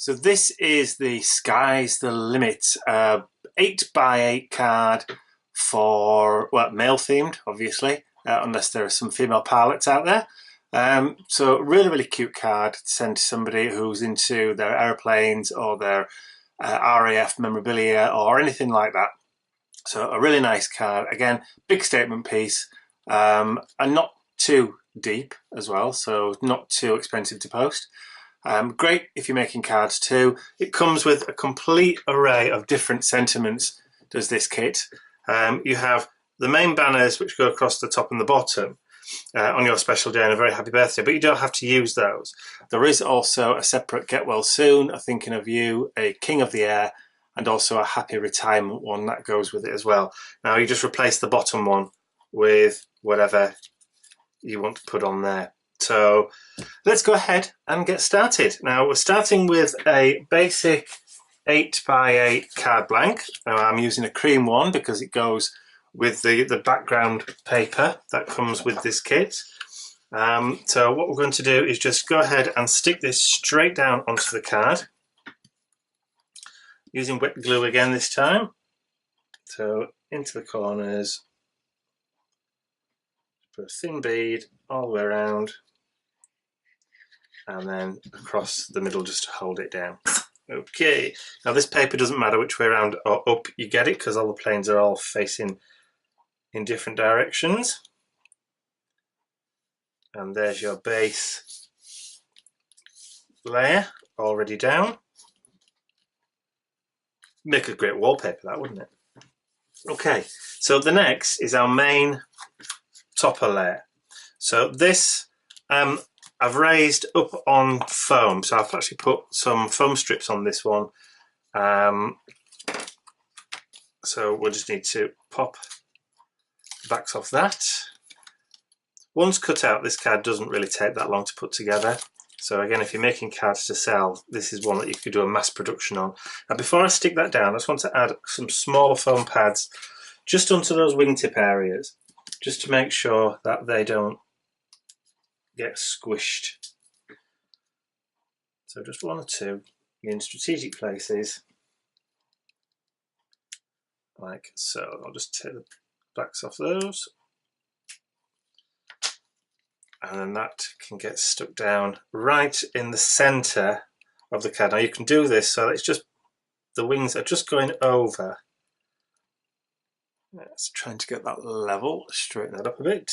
So this is the Sky's the Limit 8x8 card for, well, male themed, obviously, unless there are some female pilots out there. So really, really cute card to send to somebody who's into their airplanes or their RAF memorabilia or anything like that. So a really nice card. Again, big statement piece, and not too deep as well, so not too expensive to post. Great if you're making cards too. It comes with a complete array of different sentiments, does this kit. You have the main banners which go across the top and the bottom on your special day and a very happy birthday, but you don't have to use those. There is also a separate get well soon, a thinking of you, a king of the air, and also a happy retirement one that goes with it as well. Now you just replace the bottom one with whatever you want to put on there. So let's go ahead and get started. Now we're starting with a basic 8x8 card blank. Now I'm using a cream one because it goes with the background paper that comes with this kit. So what we're going to do is just go ahead and stick this straight down onto the card, using wet glue again this time. So into the corners, put a thin bead all the way around, and then across the middle just to hold it down. Okay, now this paper doesn't matter which way around or up you get it because all the planes are all facing in different directions. And there's your base layer already down. Make a great wallpaper, that, wouldn't it? Okay, so the next is our main topper layer. So this I've raised up on foam, so I've actually put some foam strips on this one. So we'll just need to pop the backs off that. Once cut out, this card doesn't really take that long to put together. So again, if you're making cards to sell, this is one that you could do a mass production on. Now before I stick that down, I just want to add some smaller foam pads just onto those wingtip areas, just to make sure that they don't get squished. So just one or two in strategic places, like so. I'll just take the backs off those, and then that can get stuck down right in the center of the card. Now you can do this so it's just the wings are just going over. Let's trying to get that level, straighten that up a bit.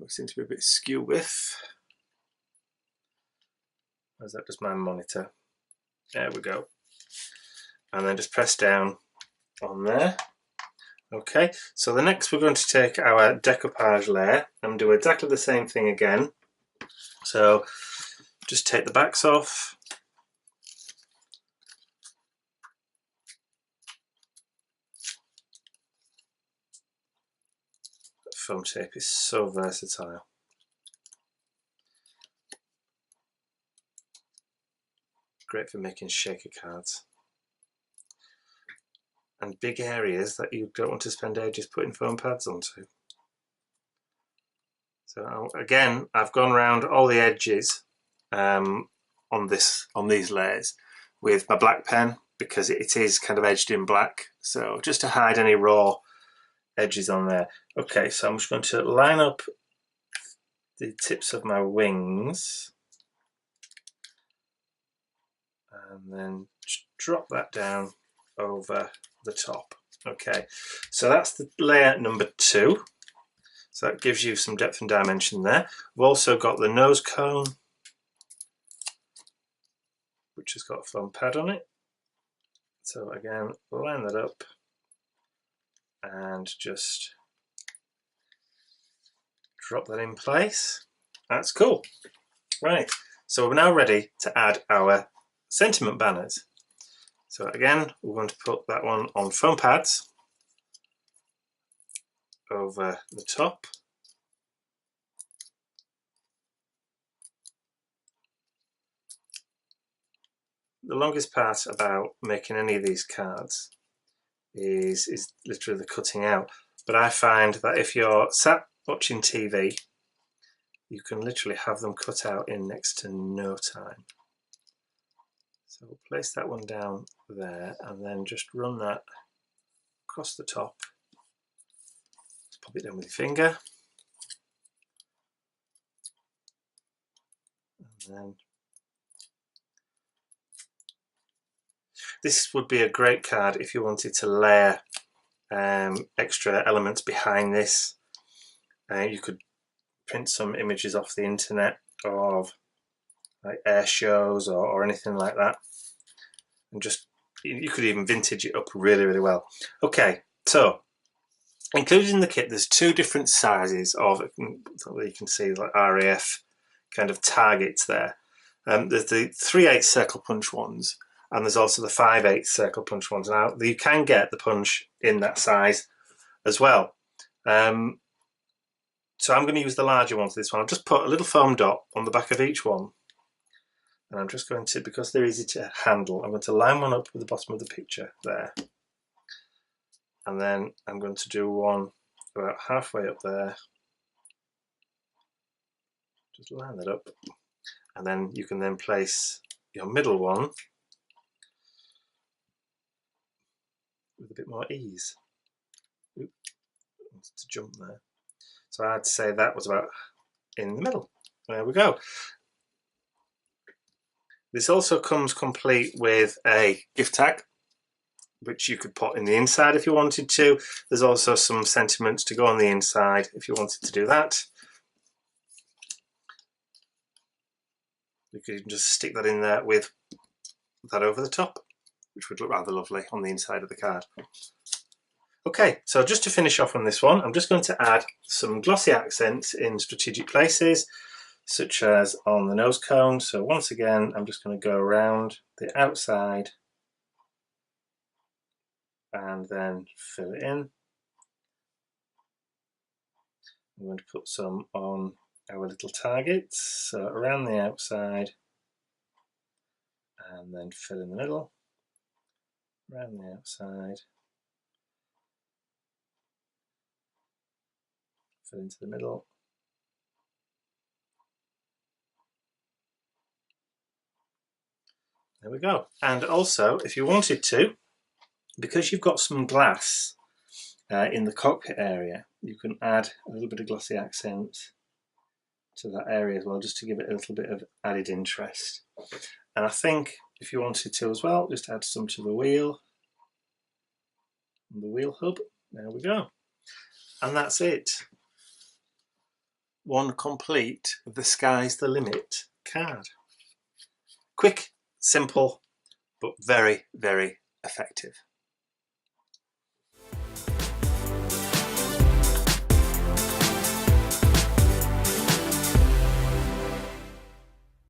It seems to be a bit skew with. Or is that just my monitor? There we go. And then just press down on there. Okay, so the next we're going to take our decoupage layer and do exactly the same thing again. So just take the backs off. Foam tape is so versatile. Great for making shaker cards. And big areas that you don't want to spend ages putting foam pads onto. So again, I've gone around all the edges on these layers with my black pen because it is kind of edged in black. So just to hide any raw edges on there. Okay, so I'm just going to line up the tips of my wings and then drop that down over the top. Okay, so that's the layer number 2. So that gives you some depth and dimension there. We've also got the nose cone, which has got a foam pad on it. So again, line that up and just drop that in place. That's cool. Right, so we're now ready to add our sentiment banners. So again, we're going to put that one on foam pads over the top. The longest part about making any of these cards is literally the cutting out. But I find that if you're sat watching TV, you can literally have them cut out in next to no time. So we'll place that one down there and then just run that across the top. Just pop it down with your finger. And then this would be a great card if you wanted to layer extra elements behind this. You could print some images off the internet of like air shows or anything like that, and just you could even vintage it up really well. Okay, so included in the kit there's two different sizes of, you can see like RAF kind of targets there. There's the 3/8 circle punch ones, and there's also the 5/8 circle punch ones. Now you can get the punch in that size as well. So I'm going to use the larger one for this one. I've just put a little foam dot on the back of each one. And I'm just going to, because they're easy to handle, I'm going to line one up with the bottom of the picture there. And then I'm going to do one about halfway up there. Just line that up. And then you can then place your middle one with a bit more ease. Oop, to jump there. So I'd say that was about in the middle. There we go. This also comes complete with a gift tag, which you could put in the inside if you wanted to. There's also some sentiments to go on the inside if you wanted to do that. You could just stick that in there with that over the top, which would look rather lovely on the inside of the card. Okay, so just to finish off on this one, I'm just going to add some glossy accents in strategic places, such as on the nose cone. So once again, I'm just going to go around the outside and then fill it in. I'm going to put some on our little targets, so around the outside and then fill in the middle, around the outside, fill into the middle. There we go. And also, if you wanted to, because you've got some glass in the cockpit area, you can add a little bit of glossy accent to that area as well, just to give it a little bit of added interest. And I think if you wanted to as well, just add some to the wheel, and the wheel hub. There we go. And that's it. One complete The Sky's the Limit card. Quick, simple, but very effective.